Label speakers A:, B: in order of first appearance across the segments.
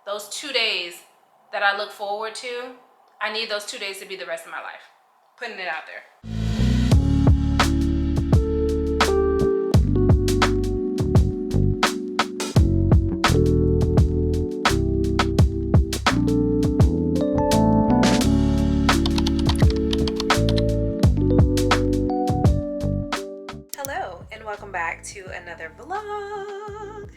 A: those 2 days that I look forward to, I need those 2 days to be the rest of my life. Putting it out there. Hello, and welcome back to another vlog.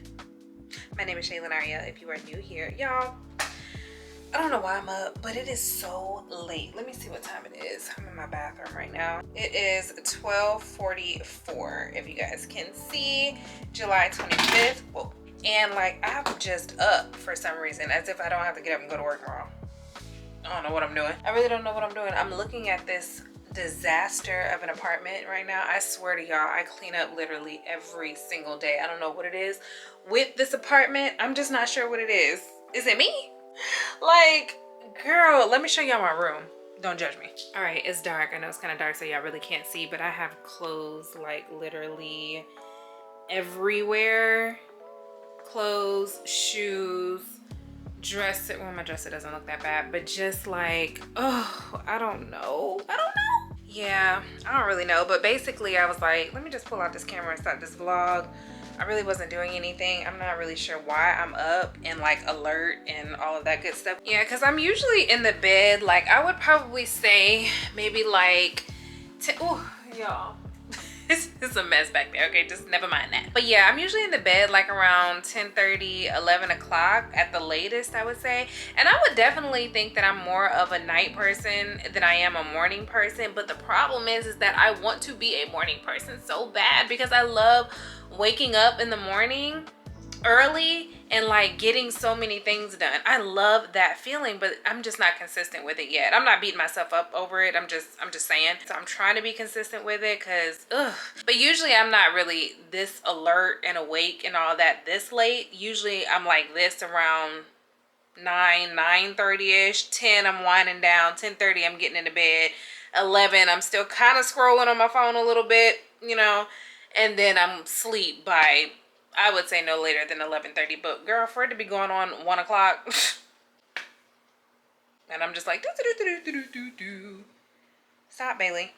A: My name is Ari'el. If you are new here, y'all, I don't know why I'm up, but it is so late. Let me see what time it is. I'm in my bathroom right now. It is 12:44, if you guys can see, July 25th. Whoa. And like, I'm just up for some reason, as if I don't have to get up and go to work tomorrow. I don't know what I'm doing. I really don't know what I'm doing. I'm looking at this disaster of an apartment right now. I swear to y'all, I clean up literally every single day. I don't know what it is with this apartment. I'm just not sure what it is. Is it me? Like, girl, let me show y'all my room. Don't judge me. All right, it's dark. I know it's kind of dark, so y'all really can't see, but I have clothes like literally everywhere. Clothes, shoes, dresser. Well, my dresser doesn't look that bad, but just like, oh, I don't know. Yeah, I don't really know, but basically I was like, let me just pull out this camera and start this vlog. I really wasn't doing anything. I'm not really sure why I'm up and like alert and all of that good stuff. Yeah, because I'm usually in the bed, like I would probably say maybe like, oh, y'all. It's a mess back there. Okay, just never mind that. But yeah, I'm usually in the bed like around 10:30, 11 o'clock at the latest, I would say. And I would definitely think that I'm more of a night person than I am a morning person. But the problem is that I want to be a morning person so bad because I love waking up in the morning early and like getting so many things done. I love that feeling, but I'm just not consistent with it yet. I'm not beating myself up over it. I'm just saying. So I'm trying to be consistent with it because but usually I'm not really this alert and awake and all that this late. Usually I'm like this around 9:30ish. 10 I'm winding down. 10:30 I'm getting into bed. 11 I'm still kind of scrolling on my phone a little bit, you know, and then I'm asleep by, I would say, no later than 11:30. But girl, for it to be going on 1 o'clock, and I'm just like, stop, Bailey,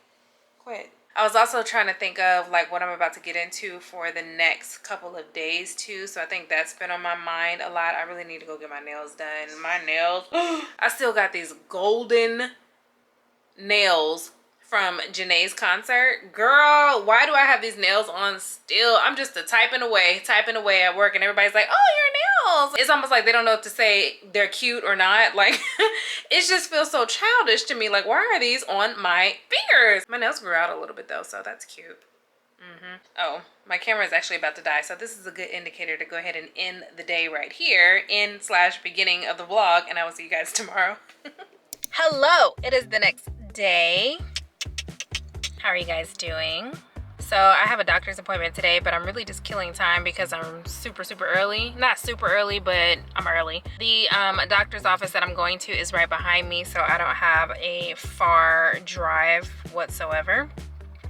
A: quit. I was also trying to think of like what I'm about to get into for the next couple of days too. So I think that's been on my mind a lot. I really need to go get my nails done. My nails, I still got these golden nails from Janae's concert. Girl, why do I have these nails on still? I'm just typing away at work, and everybody's like, oh, your nails. It's almost like they don't know what to say, they're cute or not. Like, it just feels so childish to me. Like, why are these on my fingers? My nails grew out a little bit though, so that's cute. Oh, my camera is actually about to die, so this is a good indicator to go ahead and end the day right here, beginning of the vlog, and I will see you guys tomorrow. Hello, it is the next day. How are you guys doing? So I have a doctor's appointment today, but I'm really just killing time because I'm super early. Not super early, but I'm early. The doctor's office that I'm going to is right behind me, so I don't have a far drive whatsoever.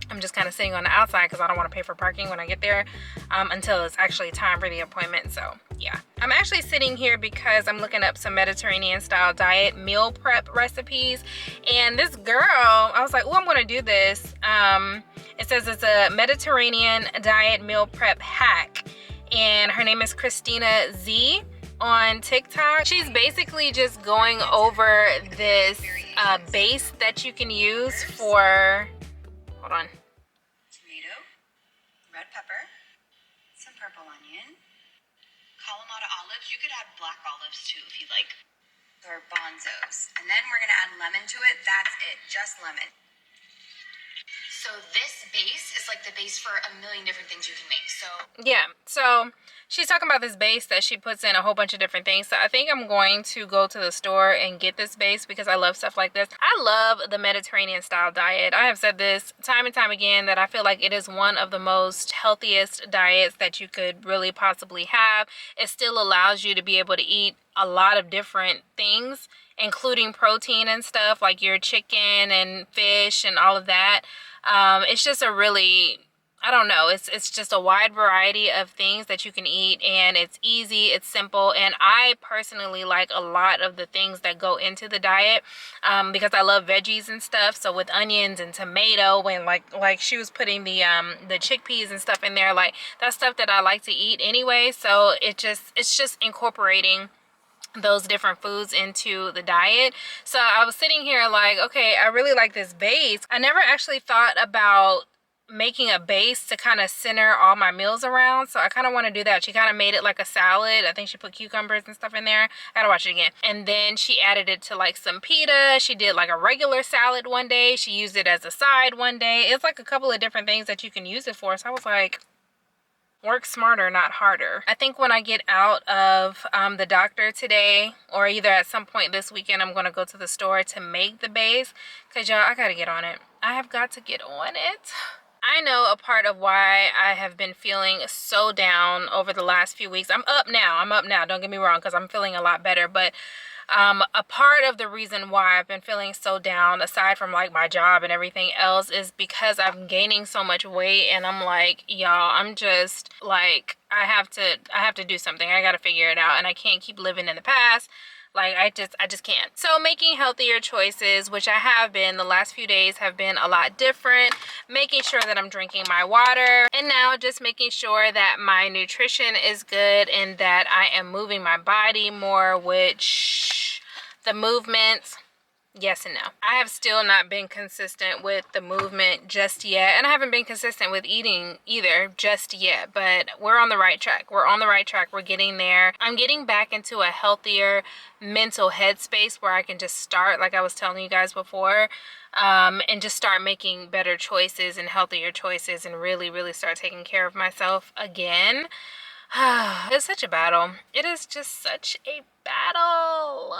A: I'm just kind of sitting on the outside because I don't want to pay for parking when I get there until it's actually time for the appointment. So yeah, I'm actually sitting here because I'm looking up some Mediterranean style diet meal prep recipes. And this girl, I was like, oh, I'm going to do this. It says it's a Mediterranean diet meal prep hack. And her name is Christina Z on TikTok. She's basically just going over this base that you can use for, hold on.
B: Tomato, red pepper, some purple onion, Kalamata olives. You could add black olives too if you like. Or bonzos. And then we're gonna add lemon to it. That's it, just lemon. So this base is like the base for a million different things you can make. So
A: yeah, so she's talking about this base that she puts in a whole bunch of different things. So I think I'm going to go to the store and get this base because I love stuff like this. I love the Mediterranean style diet. I have said this time and time again that I feel like it is one of the most healthiest diets that you could really possibly have. It still allows you to be able to eat a lot of different things, including protein and stuff like your chicken and fish and all of that. It's just a really I don't know. It's just a wide variety of things that you can eat, and it's easy, it's simple, and I personally like a lot of the things that go into the diet because I love veggies and stuff. So with onions and tomato, and like she was putting the chickpeas and stuff in there, like that's stuff that I like to eat anyway. So it's just incorporating those different foods into the diet. So I was sitting here like, okay, I really like this base. I never actually thought about making a base to kind of center all my meals around, so I kind of want to do that. She kind of made it like a salad. I think she put cucumbers and stuff in there. I gotta watch it again. And then she added it to like some pita. She did like a regular salad one day. She used it as a side one day. It's like a couple of different things that you can use it for. So I was like, work smarter, not harder. I think when I get out of the doctor today, or either at some point this weekend, I'm going to go to the store to make the base, because y'all, I got to get on it. I have got to get on it. I know a part of why I have been feeling so down over the last few weeks. I'm up now, don't get me wrong, because I'm feeling a lot better, but a part of the reason why I've been feeling so down, aside from like my job and everything else, is because I'm gaining so much weight, and I'm like, y'all, I'm just like, I have to do something. I got to figure it out, and I can't keep living in the past. Like I just can't. So making healthier choices, which I have been, the last few days have been a lot different. Making sure that I'm drinking my water, and now just making sure that my nutrition is good and that I am moving my body more, which the movements, yes and no. I have still not been consistent with the movement just yet, and I haven't been consistent with eating either just yet, but we're on the right track. We're on the right track. We're getting there. I'm getting back into a healthier mental headspace where I can just start, like I was telling you guys before, and just start making better choices and healthier choices, and really start taking care of myself again. It's such a battle. It is just such a battle.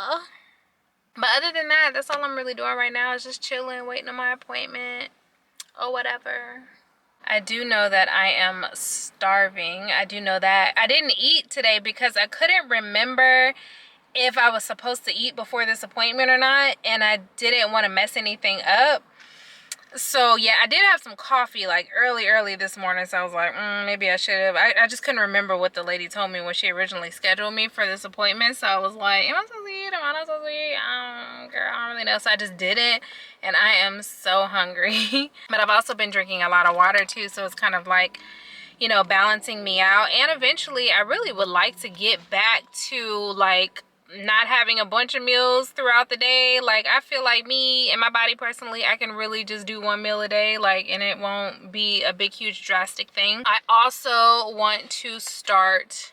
A: But other than that, that's all I'm really doing right now, is just chilling, waiting on my appointment or whatever. I do know that I am starving. I do know that. I didn't eat today because I couldn't remember if I was supposed to eat before this appointment or not, and I didn't want to mess anything up. So yeah, I did have some coffee like early this morning, so I was like, maybe I should have. I just couldn't remember what the lady told me when she originally scheduled me for this appointment, so I was like, am I supposed to eat? Am I not supposed to eat? Girl, I don't really know. So I just did it, and I am so hungry. But I've also been drinking a lot of water too, so it's kind of like, you know, balancing me out. And eventually I really would like to get back to like not having a bunch of meals throughout the day. Like I feel like me and my body personally, I can really just do one meal a day, like, and it won't be a big huge drastic thing. I also want to start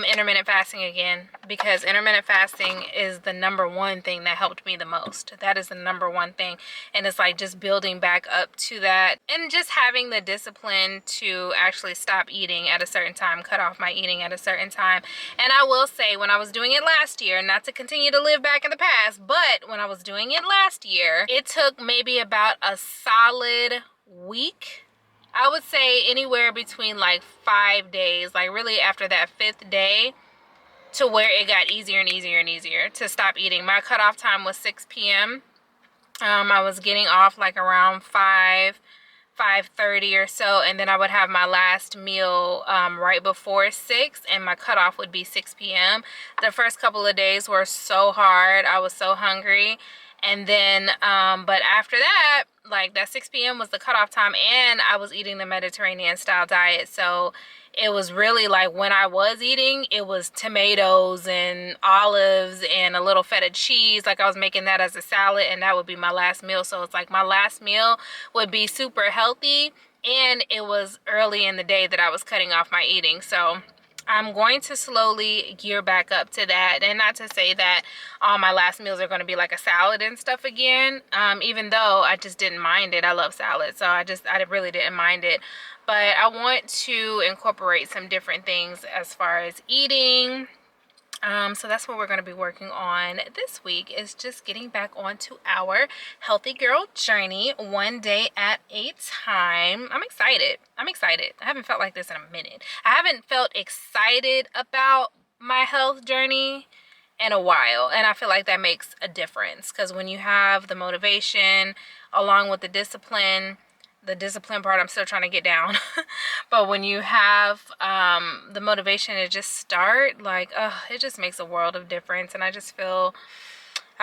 A: intermittent fasting again, because intermittent fasting is the #1 thing that helped me the most. That is the #1 thing, and it's like just building back up to that, and just having the discipline to actually stop eating at a certain time, cut off my eating at a certain time. And I will say, when I was doing it last year, not to continue to live back in the past, but when I was doing it last year, it took maybe about a solid week. I would say anywhere between like 5 days, like really after that 5th day, to where it got easier and easier to stop eating. My cutoff time was 6 p.m. I was getting off like around 5:30 or so, and then I would have my last meal right before 6, and my cutoff would be 6 p.m. The first couple of days were so hard. I was so hungry. And then, but after that, like that 6 p.m. was the cutoff time, and I was eating the Mediterranean style diet. So it was really like, when I was eating, it was tomatoes and olives and a little feta cheese. Like I was making that as a salad, and that would be my last meal. So it's like my last meal would be super healthy, and it was early in the day that I was cutting off my eating. So I'm going to slowly gear back up to that, and not to say that all my last meals are going to be like a salad and stuff again, even though I just didn't mind it. I love salad, so I really didn't mind it. But I want to incorporate some different things as far as eating. So that's what we're going to be working on this week, is just getting back onto our healthy girl journey, one day at a time. I'm excited. I haven't felt like this in a minute. I haven't felt excited about my health journey in a while, and I feel like that makes a difference, because when you have the motivation along with the discipline, The discipline part I'm still trying to get down. But when you have the motivation to just start, like, it just makes a world of difference. And I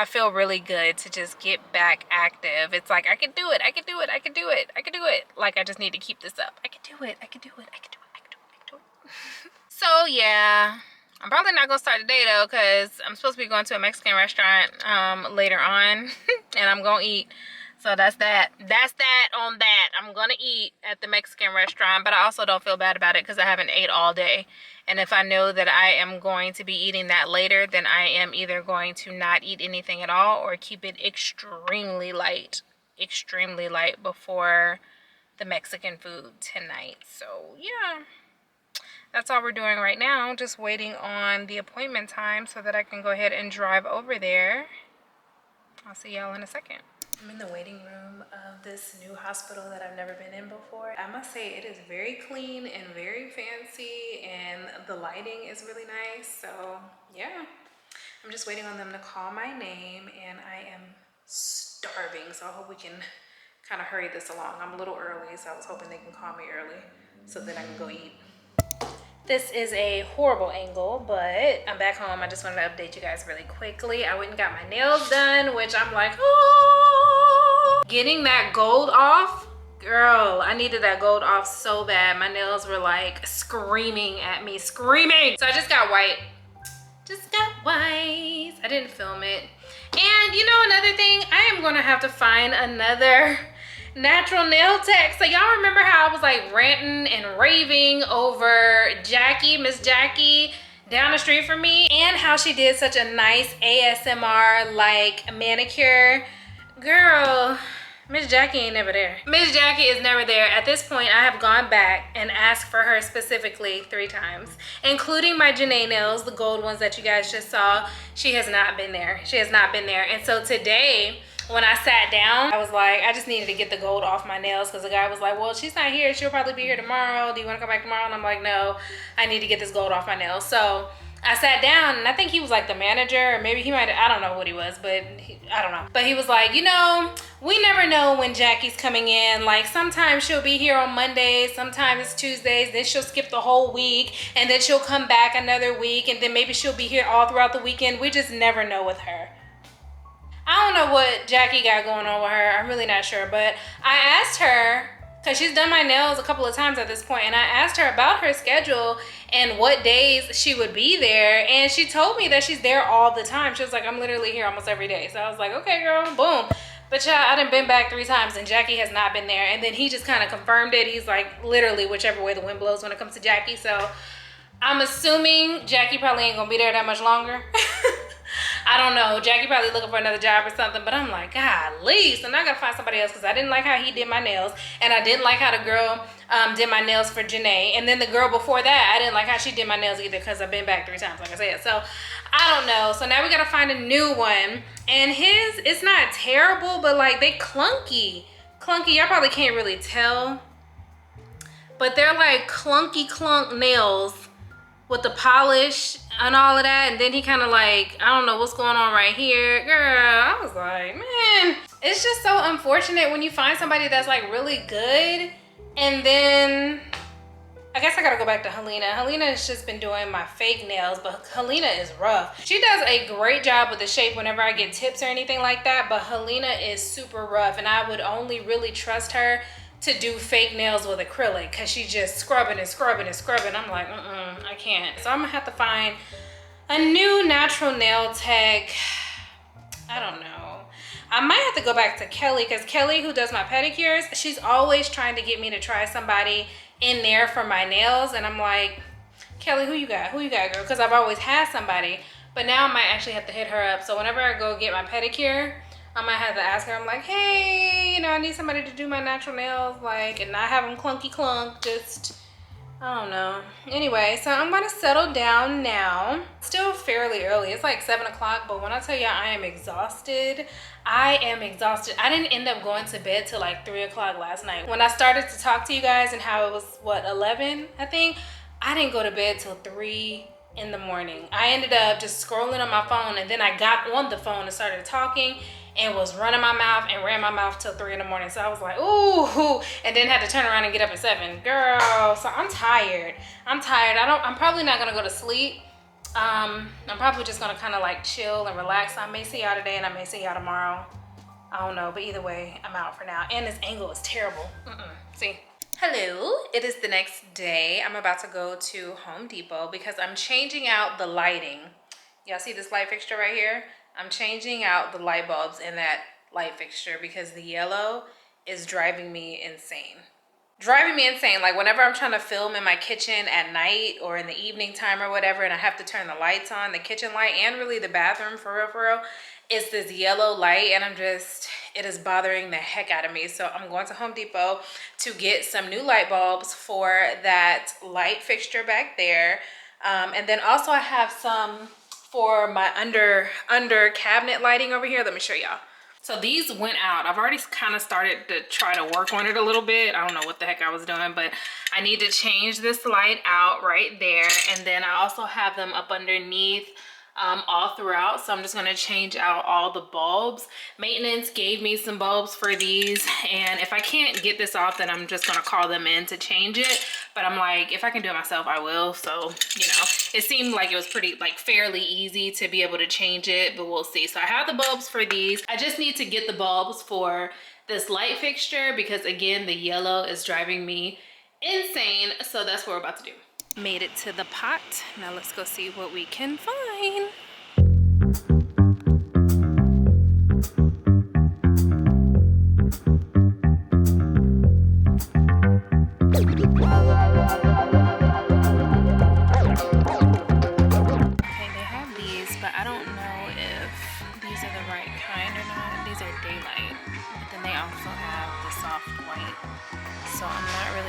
A: feel really good to just get back active. It's like, I can do it, I can do it, I can do it, I can do it. Like, I just need to keep this up. I can do it, I can do it, I can do it, I can do it, I can do it. So yeah, I'm probably not gonna start today though, because I'm supposed to be going to a Mexican restaurant later on. And I'm gonna eat. So that's that on that. I'm gonna eat at the Mexican restaurant, but I also don't feel bad about it because I haven't ate all day. And if I know that I am going to be eating that later, then I am either going to not eat anything at all or keep it extremely light before the Mexican food tonight. So yeah, that's all we're doing right now. Just waiting on the appointment time so that I can go ahead and drive over there. I'll see y'all in a second. I'm in the waiting room of this new hospital that I've never been in before. I must say it is very clean and very fancy, and the lighting is really nice. So yeah, I'm just waiting on them to call my name, and I am starving. So I hope we can kind of hurry this along. I'm a little early, so I was hoping they can call me early so that I can go eat. This is a horrible angle, but I'm back home. I just wanted to update you guys really quickly. I went and got my nails done, which I'm like, oh. Getting that gold off, girl, I needed that gold off so bad. My nails were like screaming at me, screaming. So I just got white. I didn't film it. And you know, another thing, I am gonna have to find another natural nail tech. So y'all remember how I was like ranting and raving over Miss Jackie down the street from me, and how she did such a nice ASMR like manicure? Girl, Miss Jackie ain't never there. Miss Jackie is never there. At this point, I have gone back and asked for her specifically 3 times, including my Janae nails, the gold ones that you guys just saw. She has not been there. She has not been there. And so today, when I sat down, I was like, I just needed to get the gold off my nails, because the guy was like, well, she's not here. She'll probably be here tomorrow. Do you want to come back tomorrow? And I'm like, no, I need to get this gold off my nails. So I sat down, and I think he was like the manager, or maybe he might, I don't know what he was, but I don't know. But he was like, you know, we never know when Jackie's coming in. Like, sometimes she'll be here on Mondays, sometimes it's Tuesdays, then she'll skip the whole week, and then she'll come back another week, and then maybe she'll be here all throughout the weekend. We just never know with her. I don't know what Jackie got going on with her. I'm really not sure. But I asked her, because she's done my nails a couple of times at this point, and I asked her about her schedule and what days she would be there. And she told me that she's there all the time. She was like, I'm literally here almost every day. So I was like, okay, girl, boom. But yeah, I done been back 3 times, and Jackie has not been there. And then he just kind of confirmed it. He's like, literally whichever way the wind blows when it comes to Jackie. So I'm assuming Jackie probably ain't gonna be there that much longer. I don't know. Jackie probably looking for another job or something, but I'm like, golly. So now I gotta find somebody else, because I didn't like how he did my nails, and I didn't like how the girl did my nails for Janae. And then the girl before that, I didn't like how she did my nails either, because I've been back 3 times, like I said. So I don't know. So now we gotta find a new one. And his, it's not terrible, but like they clunky. Y'all probably can't really tell, but they're like clunky clunk nails with the polish and all of that. And then he kind of like, I don't know what's going on right here. Girl, I was like, man, it's just so unfortunate when you find somebody that's like really good, and then I guess I gotta go back to Helena. Helena has just been doing my fake nails, but Helena is rough. She does a great job with the shape whenever I get tips or anything like that, but Helena is super rough, and I would only really trust her to do fake nails with acrylic, because she's just scrubbing and scrubbing and scrubbing. I'm like, I can't. So I'm gonna have to find a new natural nail tech. I don't know. I might have to go back to Kelly, because Kelly, who does my pedicures, she's always trying to get me to try somebody in there for my nails. And I'm like, Kelly, who you got, girl? Because I've always had somebody, but now I might actually have to hit her up. So whenever I go get my pedicure, I might have to ask her. I'm like, hey, you know, I need somebody to do my natural nails, like, and not have them clunky clunk, just, I don't know. Anyway, so I'm gonna settle down now. Still fairly early. It's like 7 o'clock, but when I tell you I am exhausted, I am exhausted. I didn't end up going to bed till like 3 o'clock last night. When I started to talk to you guys and how it was, what, 11, I think? I didn't go to bed till 3 in the morning. I ended up just scrolling on my phone, and then I got on the phone and started talking, and was running my mouth and ran my mouth till 3 in the morning. So I was like, ooh, and then had to turn around and get up at 7. Girl, so I'm tired. I'm tired. I'm probably not gonna go to sleep. I'm probably just gonna kind of like chill and relax. I may see y'all today and I may see y'all tomorrow. I don't know, but either way, I'm out for now. And this angle is terrible. See? Hello, it is the next day. I'm about to go to Home Depot because I'm changing out the lighting. Y'all see this light fixture right here? I'm changing out the light bulbs in that light fixture because the yellow is driving me insane. Like whenever I'm trying to film in my kitchen at night or in the evening time or whatever, and I have to turn the lights on, the kitchen light and really the bathroom for real, it's this yellow light, and it is bothering the heck out of me. So I'm going to Home Depot to get some new light bulbs for that light fixture back there. And then also I have some for my under cabinet lighting over here. Let me show y'all. So these went out. I've already kind of started to try to work on it a little bit. I don't know what the heck I was doing, but I need to change this light out right there. And then I also have them up underneath all throughout. So I'm just gonna change out all the bulbs. Maintenance gave me some bulbs for these. And if I can't get this off, then I'm just gonna call them in to change it. But I'm like, if I can do it myself, I will. So, you know, it seemed like it was pretty, like fairly easy to be able to change it, but we'll see. So I have the bulbs for these. I just need to get the bulbs for this light fixture because again, the yellow is driving me insane. So that's what we're about to do. Made it to the pot. Now let's go see what we can find.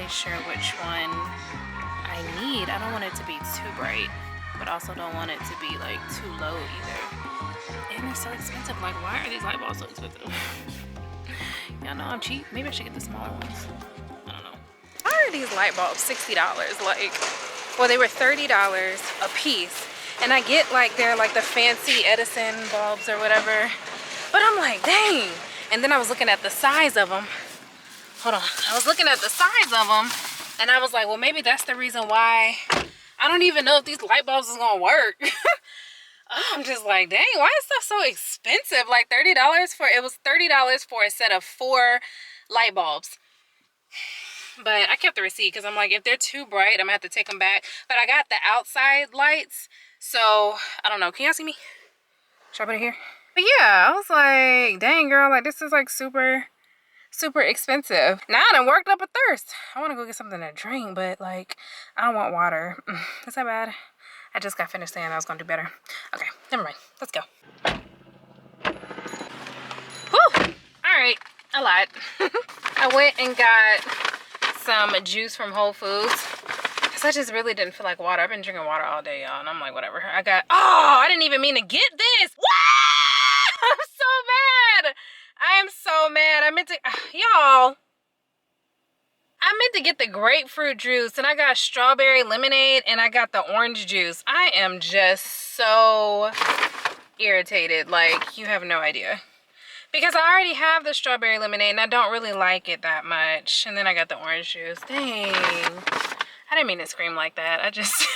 A: Sure which one I need. I don't want it to be too bright, but also don't want it to be like too low either. And they're so expensive. Like, why are these light bulbs so expensive? Y'all know I'm cheap. Maybe I should get the smaller ones. I don't know. Why are these light bulbs $60? Like, well, they were $30 a piece, and I get like they're like the fancy Edison bulbs or whatever, but I'm like, dang. And then I was looking at the size of them. Hold on, I was looking at the size of them and I was like, well, maybe that's the reason why I don't even know if these light bulbs is gonna work. I'm just like, dang, why is stuff so expensive? Like $30 it was $30 for a set of 4 light bulbs. But I kept the receipt because I'm like, if they're too bright, I'm gonna have to take them back. But I got the outside lights, so I don't know. Can y'all see me? Should I put it here? But yeah, I was like, dang girl, like this is like super expensive. Now I done worked up a thirst. I want to go get something to drink, but like I don't want water. Is that bad? I just got finished saying I was gonna do better. Okay, never mind. Let's go. Whew. All right, I lied. I went and got some juice from Whole Foods because I just really didn't feel like water. I've been drinking water all day, y'all, and I'm like, whatever. I didn't even mean to get this. I'm so mad. I am so mad. I meant to get the grapefruit juice, and I got strawberry lemonade, and I got the orange juice. I am just so irritated. Like, you have no idea. Because I already have the strawberry lemonade, and I don't really like it that much. And then I got the orange juice. Dang. I didn't mean to scream like that. I just...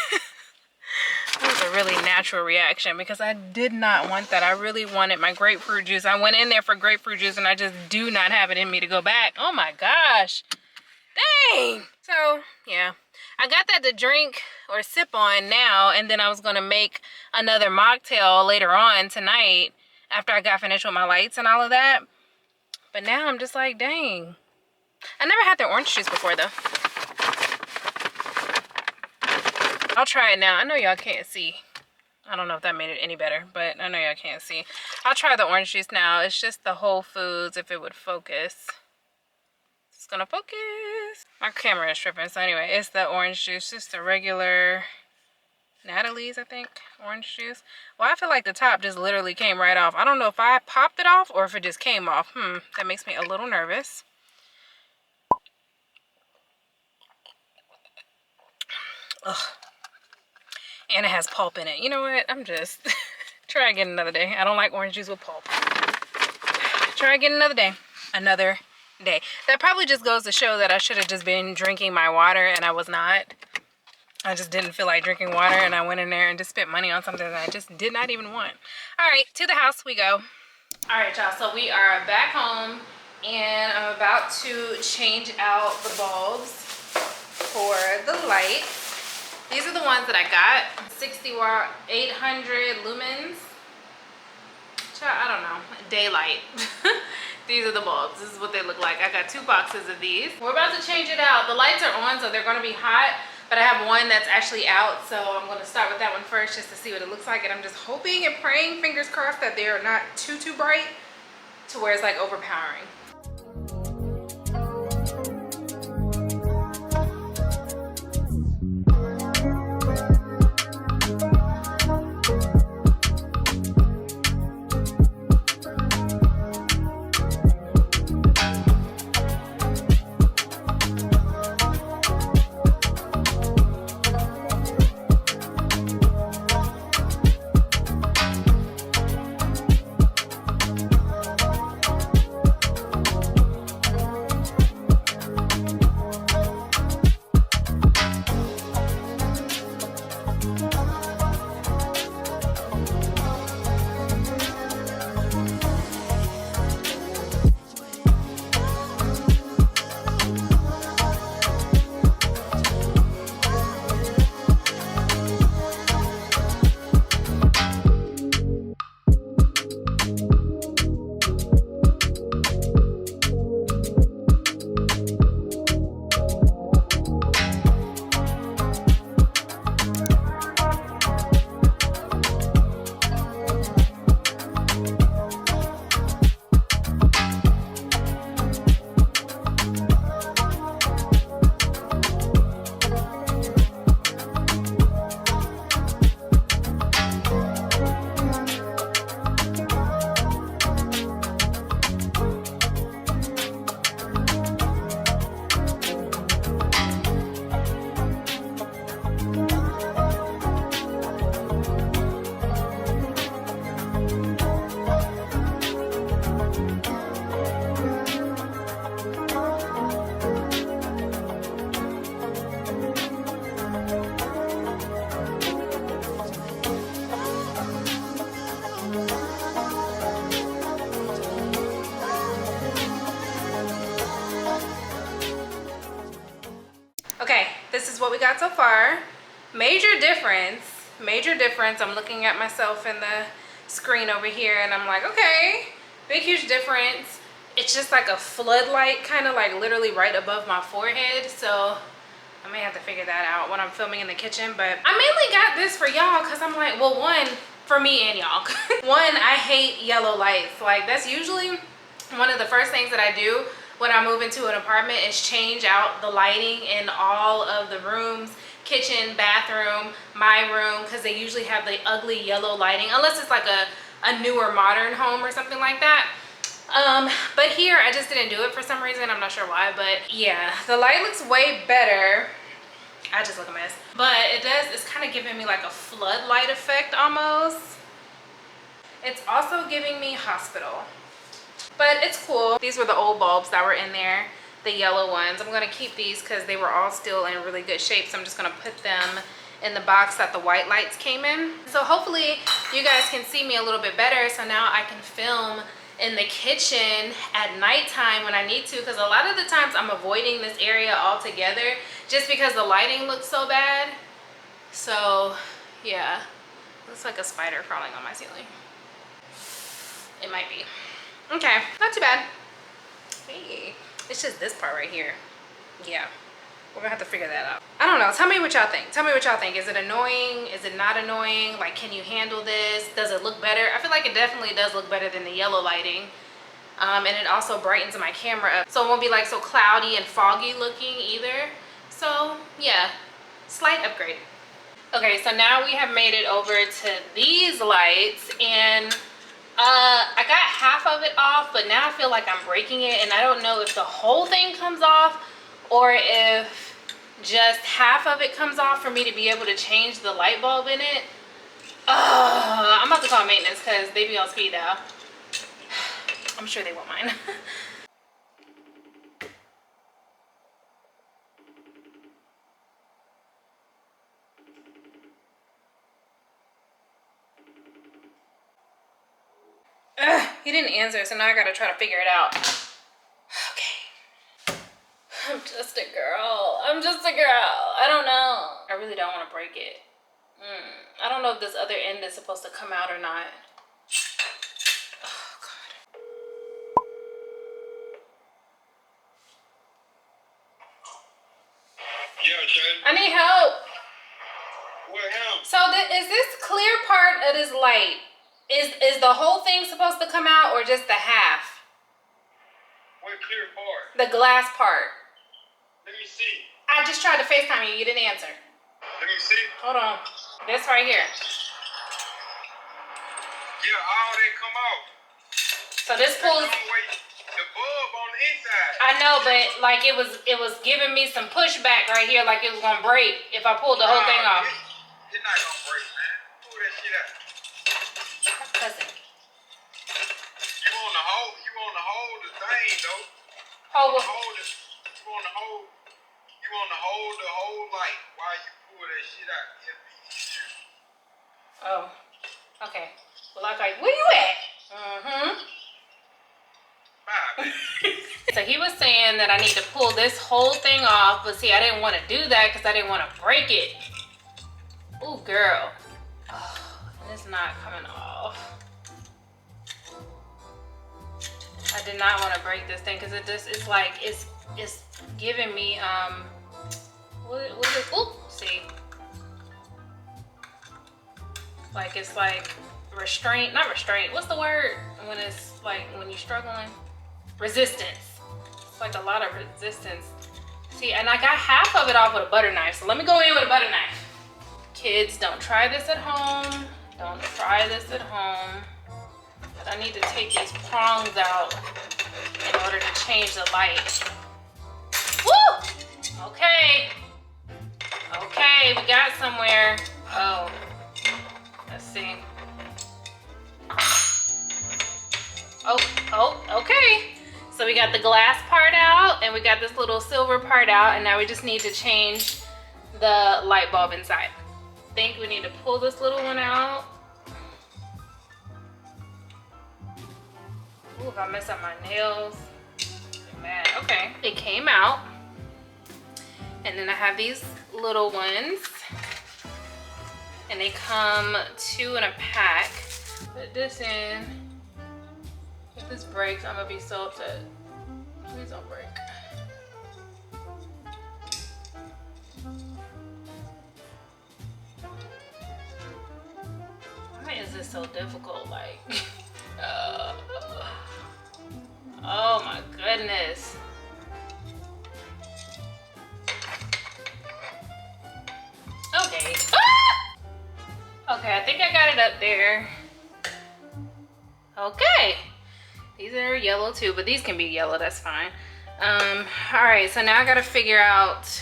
A: That was a really natural reaction because I did not want that. I really wanted my grapefruit juice. I went in there for grapefruit juice and I just do not have it in me to go back. Oh my gosh. Dang. So, yeah. I got that to drink or sip on now, and then I was going to make another mocktail later on tonight after I got finished with my lights and all of that. But now I'm just like, dang. I never had the orange juice before though. I'll try it now. I know y'all can't see. I don't know if that made it any better, but I know y'all can't see. I'll try the orange juice now. It's just the Whole Foods, if it would focus. It's gonna focus. My camera is tripping. So anyway, it's the orange juice. Just the regular Natalie's, I think, orange juice. Well, I feel like the top just literally came right off. I don't know if I popped it off or if it just came off. That makes me a little nervous. Ugh. And it has pulp in it. You know what? I'm just try again another day. I don't like orange juice with pulp. Try again another day. Another day. That probably just goes to show that I should have just been drinking my water, and I was not. I just didn't feel like drinking water, and I went in there and just spent money on something that I just did not even want. All right, to the house we go. All right, y'all, so we are back home, and I'm about to change out the bulbs for the light. These are the ones that I got, 60 watt, 800 lumens. I don't know, daylight. These are the bulbs. This is what they look like. I got 2 boxes of these. We're about to change it out. The lights are on, so they're gonna be hot, but I have one that's actually out, so I'm gonna start with that one first just to see what it looks like, and I'm just hoping and praying, fingers crossed, that they are not too bright to where it's like overpowering. Okay, this is what we got so far. Major difference. I'm looking at myself in the screen over here, and I'm like, okay, big huge difference. It's just like a floodlight, kind of like literally right above my forehead, so I may have to figure that out when I'm filming in the kitchen. But I mainly got this for y'all because I'm like, well, one, for me and y'all. One, I hate yellow lights. Like, that's usually one of the first things that I do when I move into an apartment is change out the lighting in all of the rooms, kitchen, bathroom, my room, because they usually have the ugly yellow lighting, unless it's like a newer modern home or something like that. But here I just didn't do it for some reason. I'm not sure why, but yeah, the light looks way better. I just look a mess, but it's kind of giving me like a floodlight effect almost. It's also giving me hospital, but it's cool. These were the old bulbs that were in there, the yellow ones. I'm gonna keep these because they were all still in really good shape, so I'm just gonna put them in the box that the white lights came in. So hopefully you guys can see me a little bit better, so now I can film in the kitchen at nighttime when I need to, because a lot of the times I'm avoiding this area altogether just because the lighting looks so bad. So yeah, looks like a spider crawling on my ceiling. It might be. Okay, not too bad. Hey, it's just this part right here. Yeah, we're gonna have to figure that out. I don't know, tell me what y'all think. Tell me what y'all think. Is it annoying? Is it not annoying? Like, can you handle this? Does it look better? I feel like it definitely does look better than the yellow lighting. And it also brightens my camera up, so it won't be like so cloudy and foggy looking either. So yeah, slight upgrade. Okay, so now we have made it over to these lights, and I got half of it off, but now I feel like I'm breaking it, and I don't know if the whole thing comes off or if just half of it comes off for me to be able to change the light bulb in it. I'm about to call maintenance because they be on speed dial. I'm sure they won't mind. He didn't answer, so now I gotta try to figure it out. Okay. I'm just a girl. I'm just a girl. I don't know. I really don't want to break it. I don't know if this other end is supposed to come out or not. Oh, God.
C: Yeah, Jay.
A: I need help.
C: What help?
A: So is this clear part of this light, is the whole thing supposed to come out or just the half?
C: What clear part?
A: The glass part.
C: Let me see.
A: I just tried to FaceTime you. You didn't answer.
C: Let me see.
A: Hold on. This right here.
C: Yeah, all that come out.
A: So this pulls.
C: The bulb on the inside.
A: I know, but like it was giving me some pushback right here, like it was gonna break if I pulled the whole thing off.
C: It's not gonna break, man. Pull that shit out.
A: Listen.
C: You wanna hold the thing though.
A: Hold what?
C: You wanna hold the whole light while you pull that shit out.
A: Oh. Okay. Well, like, where you at?
C: Bye,
A: So he was saying that I need to pull this whole thing off, but see, I didn't want to do that because I didn't want to break it. Ooh, girl. Oh, and it's not coming off. I did not want to break this thing because it's like, it's giving me, what is it? Ooh, see. Like, it's like restraint, not restraint. What's the word when it's like, when you're struggling? Resistance. It's like a lot of resistance. See, and I got half of it off with a butter knife. So let me go in with a butter knife. Kids, don't try this at home. Don't try this at home. But I need to take these prongs out in order to change the light. Woo! Okay. Okay, we got somewhere. Oh, let's see. Oh, okay. So we got the glass part out and we got this little silver part out, and now we just need to change the light bulb inside. I think we need to pull this little one out. Ooh, if I mess up my nails, I'm mad. Okay, it came out. And then I have these little ones, and they come 2 in a pack. Put this in. If this breaks, I'm gonna be so upset. Please don't break. Why is this so difficult? Like, oh my goodness. Okay. Ah! Okay, I think I got it up there. Okay. These are yellow too, but these can be yellow, that's fine. All right, so now I gotta figure out,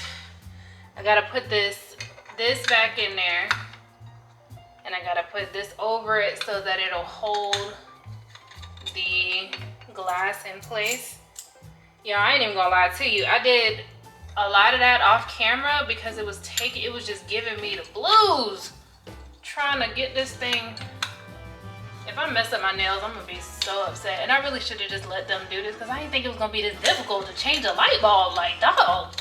A: I gotta put this back in there, and I gotta put this over it so that it'll hold the glass in place. Yeah, I ain't even gonna lie to you. I did a lot of that off camera because it was just giving me the blues trying to get this thing. If I mess up my nails, I'm gonna be so upset. And I really should have just let them do this because I didn't think it was gonna be this difficult to change a light bulb. Like, dog,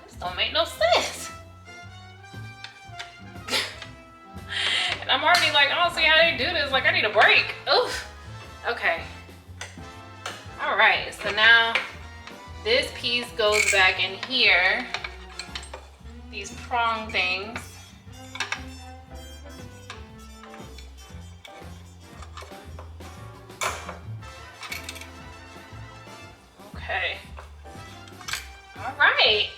A: this don't make no sense. And I'm already like, I don't see how they do this. Like, I need a break. Oof. Okay. All right, so now this piece goes back in here. These prong things. Okay. All right.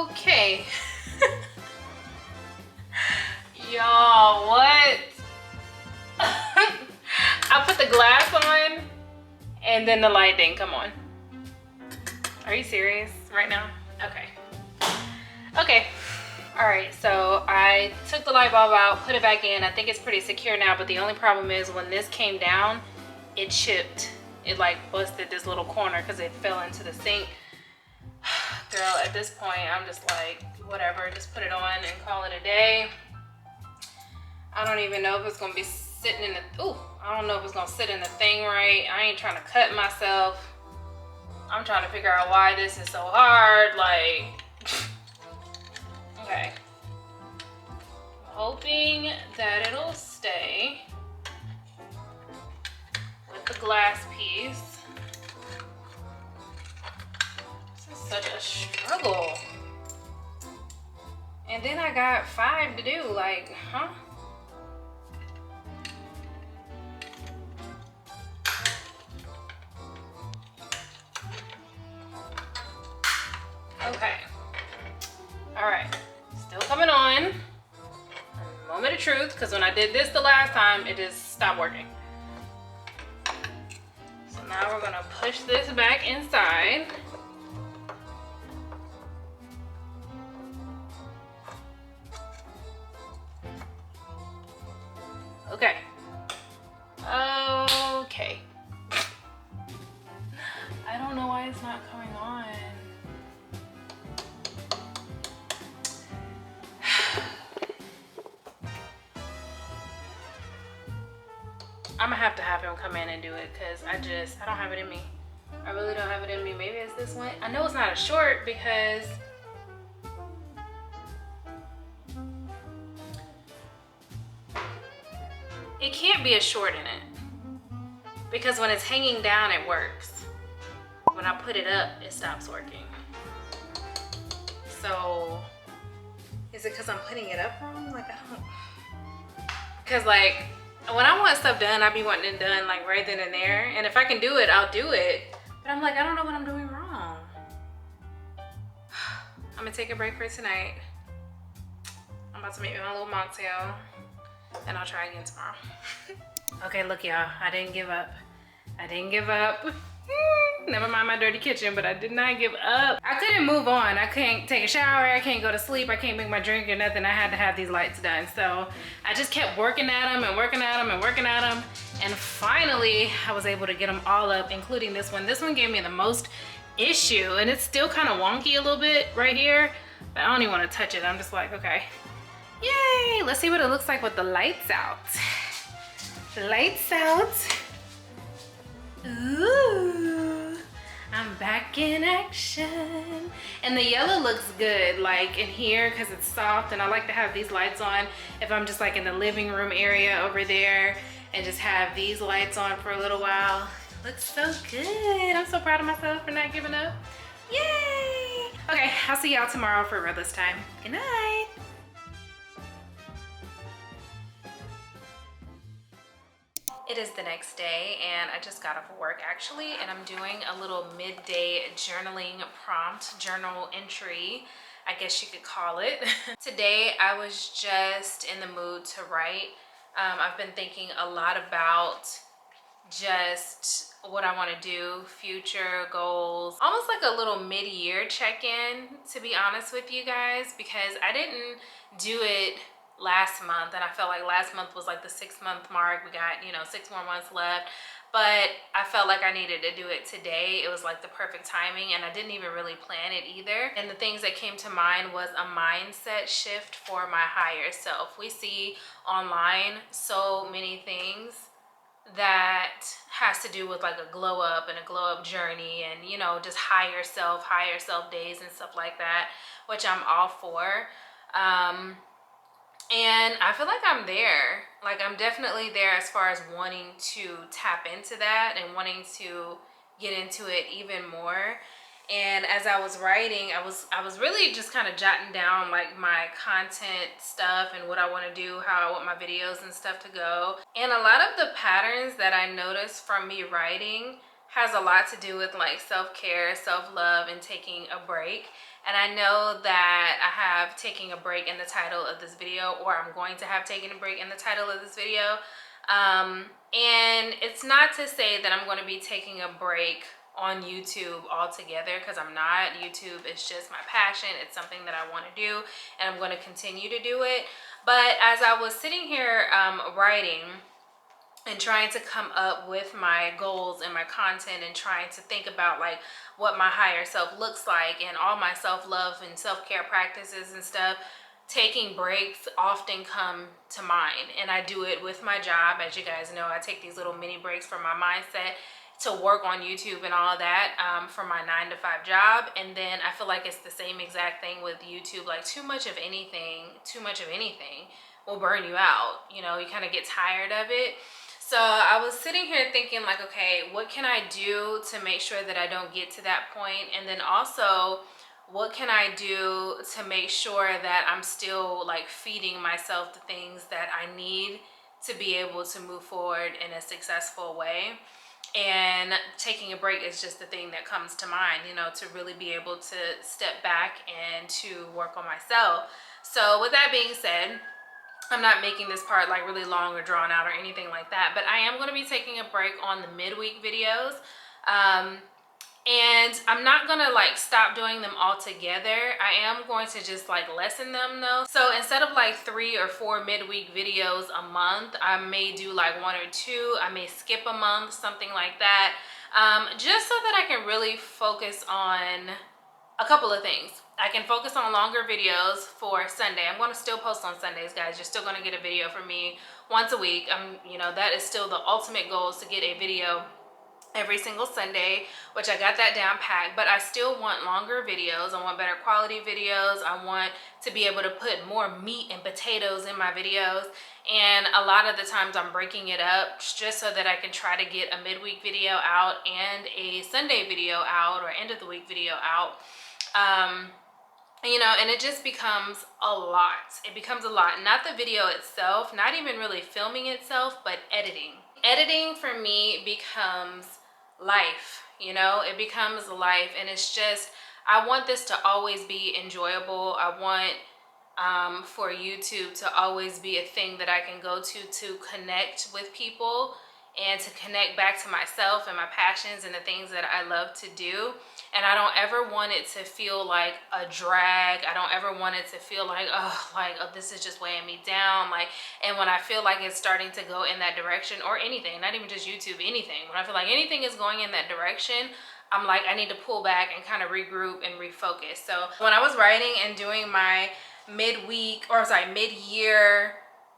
A: Okay. Y'all, what? I put the glass on and then the light didn't come on. Are you serious right now? Okay. Okay. All right, so I took the light bulb out, put it back in. I think it's pretty secure now, but the only problem is when this came down, it chipped. It like busted this little corner because it fell into the sink. Girl, at this point, I'm just like, whatever, just put it on and call it a day. I don't even know if it's gonna be sitting in the, ooh, I don't know if it's gonna sit in the thing right. I ain't trying to cut myself. I'm trying to figure out why this is so hard, like, okay. Hoping that it'll stay with the glass piece. This is such a struggle. And then I got 5 to do, like, huh? Okay. All right. Still coming on. Moment of truth, because when I did this the last time, it just stopped working. So now we're gonna push this back inside. Okay. Okay. I don't know why it's not coming on. I'm gonna have to have him come in and do it because I don't have it in me. I really don't have it in me. Maybe it's this one. I know it's not a short because it can't be a short in it. Because when it's hanging down, it works. When I put it up, it stops working. So, is it because I'm putting it up wrong? Like, I don't. Because, like, when I want stuff done, I be wanting it done like right then and there. And if I can do it, I'll do it. But I'm like, I don't know what I'm doing wrong. I'm gonna take a break for tonight. I'm about to make my little mocktail and I'll try again tomorrow. Okay, look y'all, I didn't give up. I didn't give up. Never mind my dirty kitchen, but I did not give up. I couldn't move on. I couldn't take a shower. I can't go to sleep. I can't make my drink or nothing. I had to have these lights done. So I just kept working at them and working at them and working at them. And finally, I was able to get them all up, including this one. This one gave me the most issue, and it's still kind of wonky a little bit right here, but I don't even want to touch it. I'm just like, okay. Yay! Let's see what it looks like with the lights out. Lights out. Ooh, I'm back in action. And the yellow looks good, like in here, because it's soft, and I like to have these lights on if I'm just like in the living room area over there and just have these lights on for a little while. Looks so good. I'm so proud of myself for not giving up. Yay! Okay, I'll see y'all tomorrow for Realist time. Good night. It is the next day and I just got off of work actually, and I'm doing a little midday journaling prompt, journal entry, I guess you could call it. Today I was just in the mood to write. I've been thinking a lot about just what I want to do, future goals, almost like a little mid-year check-in, to be honest with you guys, because I didn't do it last month, and I felt like last month was like the 6-month mark. We got, you know, 6 more months left, but I felt like I needed to do it today. It was like the perfect timing, and I didn't even really plan it either. And the things that came to mind was a mindset shift for my higher self. We see online so many things that has to do with like a glow up and a glow up journey, and you know, just higher self days and stuff like that, which I'm all for. And I feel like I'm there. Like, I'm definitely there as far as wanting to tap into that and wanting to get into it even more. And as I was writing, I was really just kind of jotting down like my content stuff and what I want to do, how I want my videos and stuff to go. And a lot of the patterns that I noticed from me writing has a lot to do with like self-care, self-love, and taking a break. And I know that I have taking a break in the title of this video, or I'm going to have taken a break in the title of this video. And it's not to say that I'm going to be taking a break on YouTube altogether, because I'm not. YouTube is just my passion. It's something that I want to do, and I'm going to continue to do it. But as I was sitting here writing and trying to come up with my goals and my content and trying to think about like what my higher self looks like and all my self-love and self-care practices and stuff, taking breaks often come to mind. And I do it with my job. As you guys know, I take these little mini breaks for my mindset to work on YouTube and all of that for my 9-to-5 job. And then I feel like it's the same exact thing with YouTube. Like too much of anything will burn you out. You know, you kind of get tired of it. So I was sitting here thinking like, okay, what can I do to make sure that I don't get to that point? And then also, what can I do to make sure that I'm still like feeding myself the things that I need to be able to move forward in a successful way? And taking a break is just the thing that comes to mind, you know, to really be able to step back and to work on myself. So with that being said, I'm not making this part like really long or drawn out or anything like that, but I am going to be taking a break on the midweek videos. And I'm not gonna like stop doing them altogether. I am going to just like lessen them though. So instead of like 3 or 4 midweek videos a month, I may do like 1 or 2. I may skip a month, something like that, just so that I can really focus on a couple of things. I can focus on longer videos for Sunday. I'm going to still post on Sundays, guys. You're still going to get a video from me once a week. You know, that is still the ultimate goal, is to get a video every single Sunday, which I got that down packed. But I still want longer videos. I want better quality videos. I want to be able to put more meat and potatoes in my videos. And a lot of the times I'm breaking it up just so that I can try to get a midweek video out and a Sunday video out, or end of the week video out. You know, and it just becomes a lot. It becomes a lot. Not the video itself, not even really filming itself, but editing. Editing for me becomes life, you know, it becomes life. And it's just, I want this to always be enjoyable. I want for YouTube to always be a thing that I can go to connect with people and to connect back to myself and my passions and the things that I love to do. And I don't ever want it to feel like a drag. I don't ever want it to feel like, oh, this is just weighing me down. Like, and when I feel like it's starting to go in that direction, or anything, not even just YouTube, anything, when I feel like anything is going in that direction, I'm like, I need to pull back and kind of regroup and refocus. So when I was writing and doing my mid-year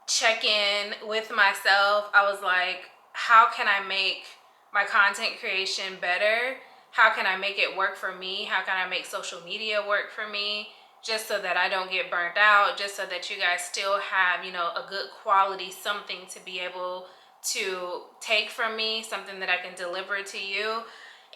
A: check-in with myself, I was like, how can I make my content creation better? How can I make it work for me? How can I make social media work for me? Just so that I don't get burnt out, just so that you guys still have, you know, a good quality something to be able to take from me, something that I can deliver to you.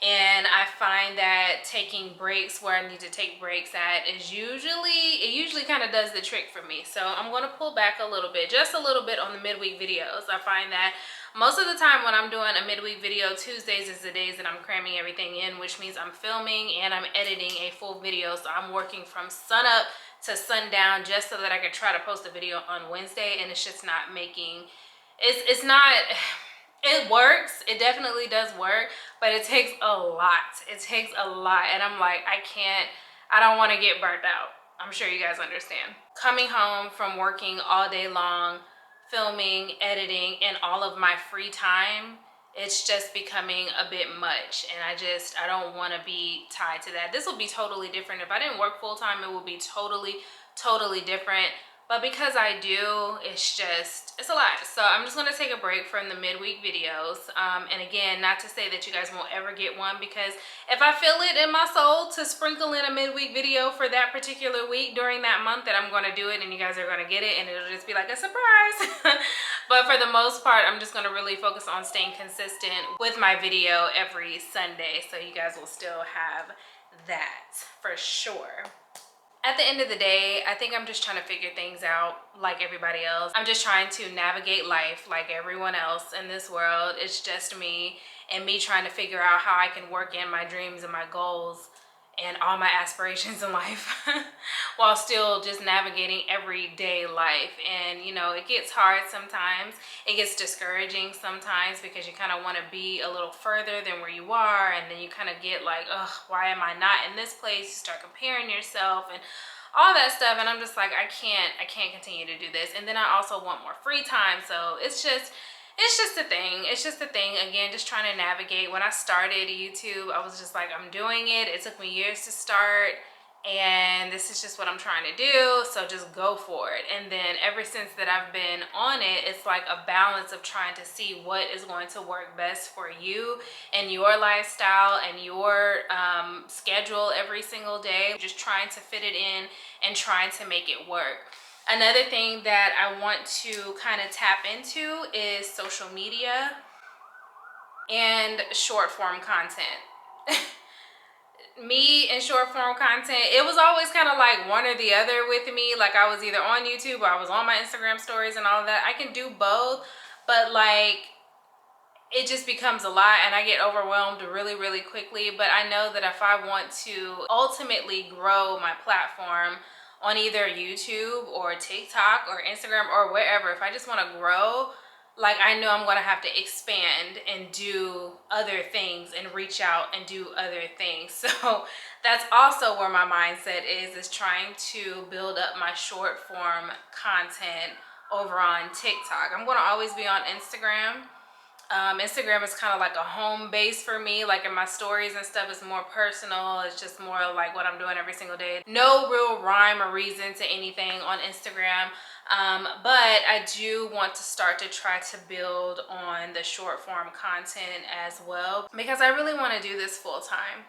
A: And I find that taking breaks where I need to take breaks at is usually kind of does the trick for me. So I'm going to pull back a little bit, just a little bit on the midweek videos. I find that most of the time when I'm doing a midweek video, Tuesdays is the days that I'm cramming everything in, which means I'm filming and I'm editing a full video. So I'm working from sun up to sundown just so that I can try to post a video on Wednesday, and it's just not making, it's not, it works. It definitely does work, but it takes a lot. It takes a lot. And I'm like, I don't want to get burnt out. I'm sure you guys understand. Coming home from working all day long, filming, editing, and all of my free time, it's just becoming a bit much. And I don't want to be tied to that. This will be totally different. If I didn't work full time, it would be totally different. But because I do, it's a lot. So I'm just going to take a break from the midweek videos. And again, not to say that you guys won't ever get one, because if I feel it in my soul to sprinkle in a midweek video for that particular week during that month, that I'm going to do it, and you guys are going to get it, and it'll just be like a surprise. But for the most part, I'm just going to really focus on staying consistent with my video every Sunday. So you guys will still have that for sure. At the end of the day, I think I'm just trying to figure things out like everybody else. I'm just trying to navigate life like everyone else in this world. It's just me, and me trying to figure out how I can work in my dreams and my goals and all my aspirations in life while still just navigating everyday life. And you know, it gets hard sometimes, it gets discouraging sometimes, because you kind of want to be a little further than where you are, and then you kind of get like, ugh, why am I not in this place? You start comparing yourself and all that stuff, and I'm just like, I can't continue to do this. And then I also want more free time, so it's just a thing. It's just a thing. Again, just trying to navigate. When I started YouTube, I was just like, I'm doing it. It took me years to start, and this is just what I'm trying to do, so just go for it. And then ever since that I've been on it, it's like a balance of trying to see what is going to work best for you and your lifestyle and your schedule every single day. Just trying to fit it in and trying to make it work. Another thing that I want to kind of tap into is social media and short form content. Me and short form content, it was always kind of like one or the other with me. Like I was either on YouTube or I was on my Instagram stories and all of that. I can do both, but like it just becomes a lot and I get overwhelmed really quickly. But I know that if I want to ultimately grow my platform on either YouTube or TikTok or Instagram or wherever, if I just want to grow, like I know I'm going to have to expand and do other things and reach out and do other things. So that's also where my mindset is trying to build up my short form content over on TikTok. I'm going to always be on Instagram. Instagram is kind of like a home base for me. Like in my stories and stuff, it's more personal. It's just more like what I'm doing every single day. No real rhyme or reason to anything on Instagram. But I do want to start to try to build on the short form content as well, because I really want to do this full time.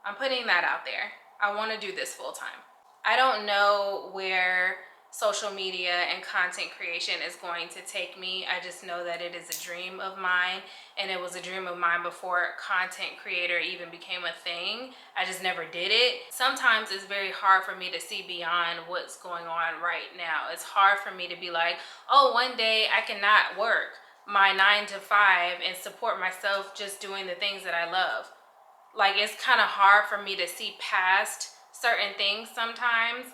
A: I'm putting that out there. I want to do this full time. I don't know where social media and content creation is going to take me. I just know that it is a dream of mine, and it was a dream of mine before content creator even became a thing. I just never did it. Sometimes it's very hard for me to see beyond what's going on right now. It's hard for me to be like, oh, one day I cannot work my 9 to 5 and support myself just doing the things that I love. Like it's kind of hard for me to see past certain things sometimes.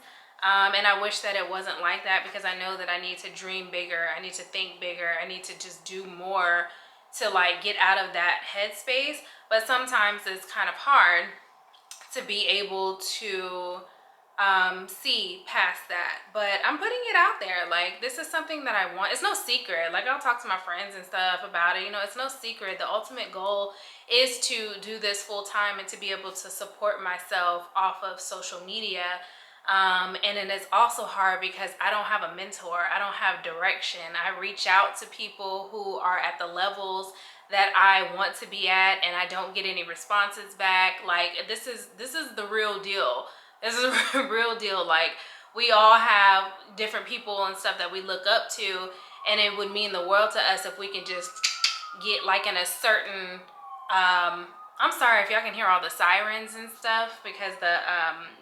A: And I wish that it wasn't like that, because I know that I need to dream bigger. I need to think bigger. I need to just do more to like get out of that headspace. But sometimes it's kind of hard to be able to see past that. But I'm putting it out there. Like this is something that I want. It's no secret. Like I'll talk to my friends and stuff about it. You know, it's no secret. The ultimate goal is to do this full time and to be able to support myself off of social media. And then it's also hard because I don't have a mentor. I don't have direction. I reach out to people who are at the levels that I want to be at, and I don't get any responses back. Like this is the real deal. This is a real deal. Like we all have different people and stuff that we look up to, and it would mean the world to us if we can just get like in a certain I'm sorry if y'all can hear all the sirens and stuff, because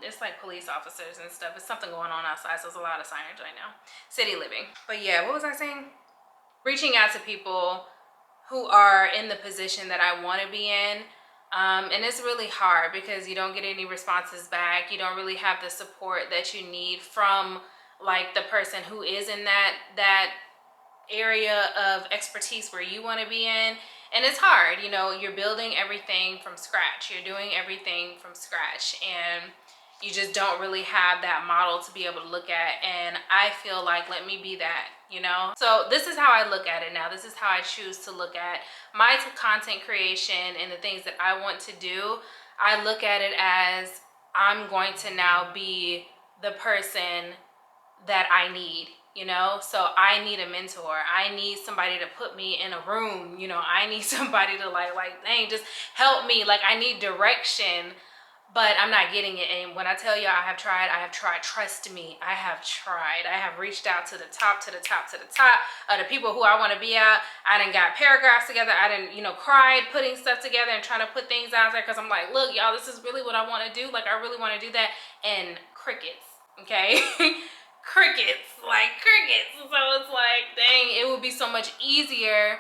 A: it's like police officers and stuff. It's something going on outside, so there's a lot of sirens right now. City living. But yeah, what was I saying? Reaching out to people who are in the position that I want to be in. And it's really hard because you don't get any responses back. You don't really have the support that you need from like the person who is in that area of expertise where you want to be in. And it's hard, you know, you're building everything from scratch. You're doing everything from scratch, and you just don't really have that model to be able to look at. And I feel like, let me be that, you know? So this is how I look at it now. This is how I choose to look at my content creation and the things that I want to do. I look at it as I'm going to now be the person that I need. You know, so I need a mentor. I need somebody to put me in a room. You know, I need somebody to like, dang, just help me. Like I need direction, but I'm not getting it. And when I tell you I have tried, trust me, I have tried. I have reached out to the top of the people who I want to be at. I done got paragraphs together. I done, you know, cried putting stuff together and trying to put things out there, because I'm like, look, y'all, this is really what I want to do. Like I really want to do that. And crickets, okay? crickets. So it's like, dang, it would be so much easier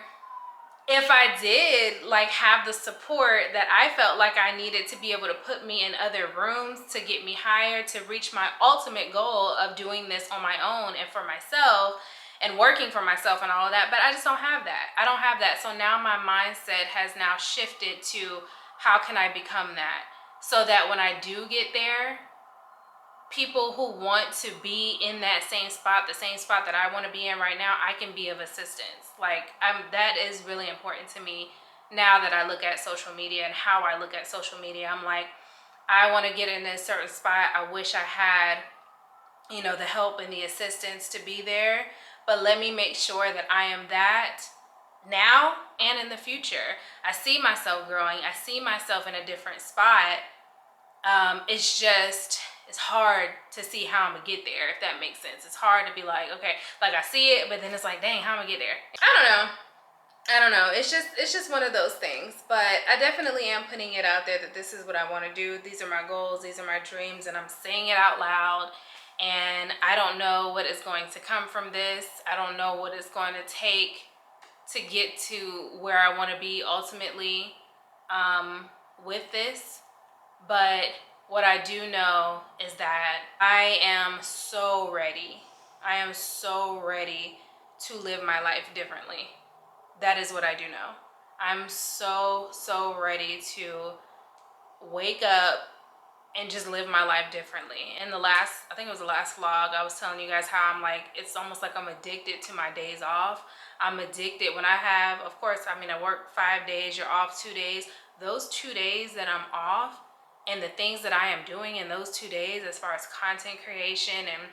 A: if I did like have the support that I felt like I needed to be able to put me in other rooms to get me higher, to reach my ultimate goal of doing this on my own and for myself and working for myself and all of that, but I just don't have that. I don't have that. So now my mindset has now shifted to how can I become that, so that when I do get there, people who want to be in that same spot, the same spot that I want to be in right now, I can be of assistance. Like, that is really important to me now that I look at social media and how I look at social media. I'm like, I want to get in a certain spot. I wish I had, you know, the help and the assistance to be there, but let me make sure that I am that now and in the future. I see myself growing. I see myself in a different spot. It's hard to see how I'm gonna get there, if that makes sense. It's hard to be like, okay, like I see it, but then it's like, dang, how am I gonna get there? I don't know. It's just one of those things. But I definitely am putting it out there that this is what I want to do. These are my goals. These are my dreams, and I'm saying it out loud. And I don't know what is going to come from this. I don't know what it's going to take to get to where I want to be ultimately with this. But what I do know is that I am so ready. I am so ready to live my life differently. That is what I do know. I'm so ready to wake up and just live my life differently. In the last, I think it was the last vlog, I was telling you guys how I'm like, it's almost like I'm addicted to my days off. I'm addicted when I have, of course, I mean, I work 5 days, you're off 2 days. Those 2 days that I'm off and the things that I am doing in those 2 days as far as content creation and,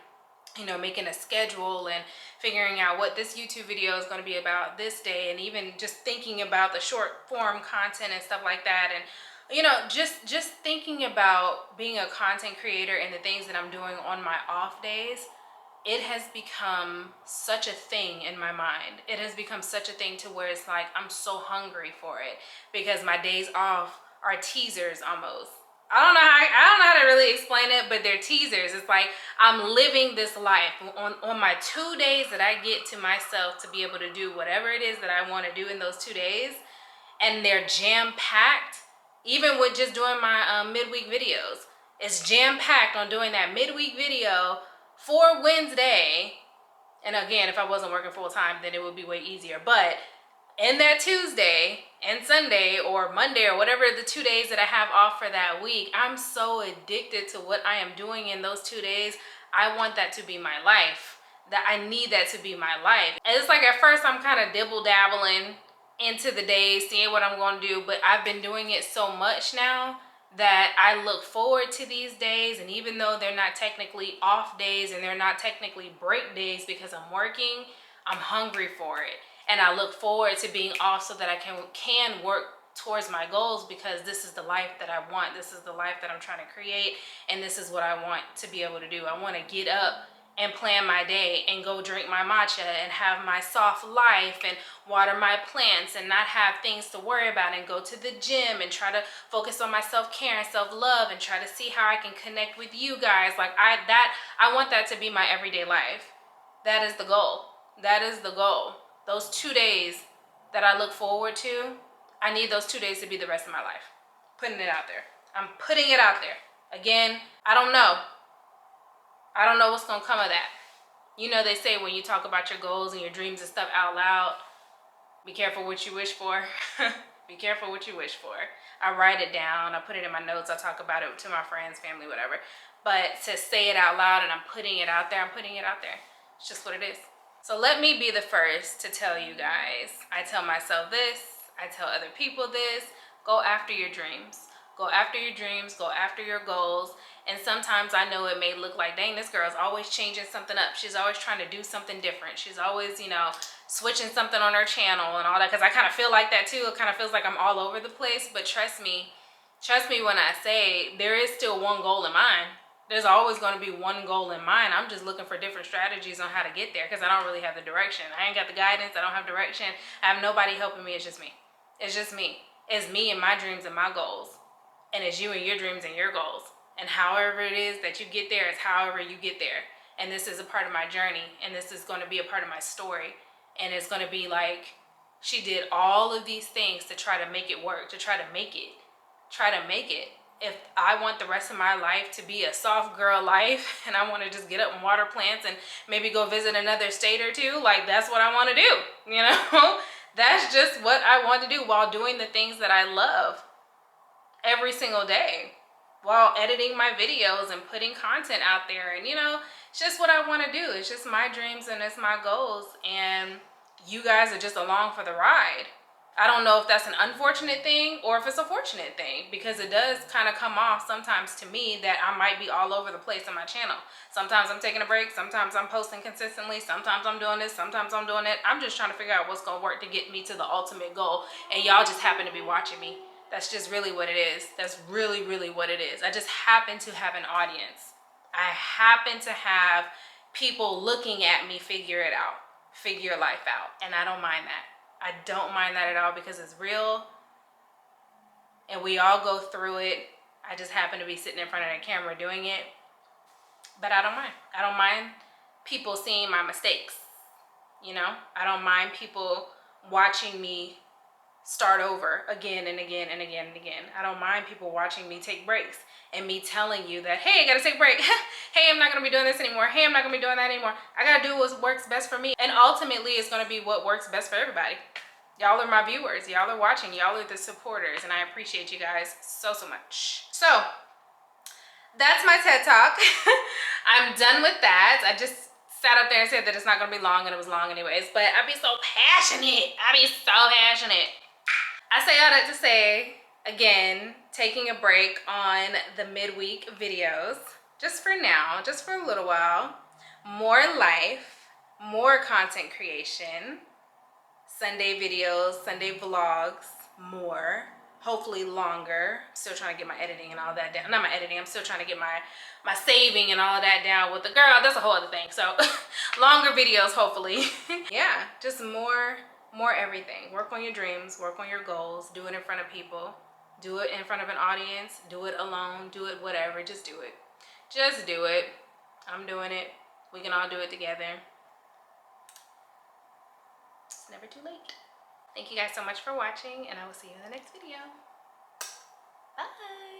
A: you know, making a schedule and figuring out what this YouTube video is going to be about this day, and even just thinking about the short form content and stuff like that, and you know, just thinking about being a content creator and the things that I'm doing on my off days, it has become such a thing in my mind. It has become such a thing to where it's like I'm so hungry for it, because my days off are teasers almost. I don't know how to really explain it, but they're teasers. It's like I'm living this life on my 2 days that I get to myself to be able to do whatever it is that I want to do in those 2 days, and they're jam packed. Even with just doing my midweek videos, it's jam packed on doing that midweek video for Wednesday. And again, if I wasn't working full time, then it would be way easier. But in that Tuesday and Sunday or Monday or whatever the 2 days that I have off for that week, I'm so addicted to what I am doing in those 2 days. I want that to be my life. That I need that to be my life. And it's like at first I'm kind of dibble dabbling into the days, seeing what I'm going to do, but I've been doing it so much now that I look forward to these days. And even though they're not technically off days and they're not technically break days because I'm working, I'm hungry for it. And I look forward to being off so that I can work towards my goals, because this is the life that I want. This is the life that I'm trying to create, and this is what I want to be able to do. I want to get up and plan my day and go drink my matcha and have my soft life and water my plants and not have things to worry about, and go to the gym and try to focus on my self-care and self-love and try to see how I can connect with you guys. Like I want that to be my everyday life. That is the goal. That is the goal. Those 2 days that I look forward to, I need those 2 days to be the rest of my life. Putting it out there. I'm putting it out there. Again, I don't know. I don't know what's going to come of that. You know, they say when you talk about your goals and your dreams and stuff out loud, be careful what you wish for. Be careful what you wish for. I write it down. I put it in my notes. I talk about it to my friends, family, whatever. But to say it out loud and I'm putting it out there, I'm putting it out there. It's just what it is. So let me be the first to tell you guys. I tell myself this. I tell other people this. Go after your dreams. Go after your dreams. Go after your goals. And sometimes I know it may look like, dang, this girl's always changing something up. She's always trying to do something different. She's always, you know, switching something on her channel and all that. Because I kind of feel like that too. It kind of feels like I'm all over the place. But trust me when I say there is still one goal in mind. There's always going to be one goal in mind. I'm just looking for different strategies on how to get there, because I don't really have the direction. I ain't got the guidance. I don't have direction. I have nobody helping me. It's just me. It's just me. It's me and my dreams and my goals. And it's you and your dreams and your goals. And however it is that you get there is however you get there. And this is a part of my journey. And this is going to be a part of my story. And it's going to be like She did all of these things to try to make it work, to try to make it. If I want the rest of my life to be a soft girl life and I want to just get up and water plants and maybe go visit another state or two, like that's what I want to do, you know? That's just what I want to do while doing the things that I love every single day, while editing my videos and putting content out there. And you know, it's just what I want to do. It's just my dreams and it's my goals, and you guys are just along for the ride. I don't know if that's an unfortunate thing or if it's a fortunate thing, because it does kind of come off sometimes to me that I might be all over the place on my channel. Sometimes I'm taking a break, sometimes I'm posting consistently, sometimes I'm doing this, sometimes I'm doing it. I'm just trying to figure out what's going to work to get me to the ultimate goal, and y'all just happen to be watching me. That's just really what it is. That's really, really what it is. I just happen to have an audience. I happen to have people looking at me figure it out, figure life out, and I don't mind that. I don't mind that at all, because it's real and we all go through it. I just happen to be sitting in front of the camera doing it, but I don't mind. I don't mind people seeing my mistakes, you know? I don't mind people watching me start over again and again and again and again. I don't mind people watching me take breaks and me telling you that, hey, I gotta take a break. Hey, I'm not gonna be doing this anymore. Hey, I'm not gonna be doing that anymore. I gotta do what works best for me. And ultimately, it's gonna be what works best for everybody. Y'all are my viewers. Y'all are watching. Y'all are the supporters. And I appreciate you guys so, so much. So that's my TED Talk. I'm done with that. I just sat up there and said that it's not gonna be long, and it was long anyways. But I be so passionate. I say all that to say, again, taking a break on the midweek videos, just for now, just for a little while. More life, more content creation, Sunday videos, Sunday vlogs, more, hopefully longer. I'm still trying to get my editing and all that down. Not my editing, I'm still trying to get my saving and all that down with the girl. That's a whole other thing. So longer videos, hopefully. Yeah, just more everything. Work on your dreams, work on your goals, do it in front of people, do it in front of an audience, do it alone, do it whatever, just do it. Just do it. I'm doing it. We can all do it together. It's never too late. Thank you guys so much for watching, and I will see you in the next video. Bye.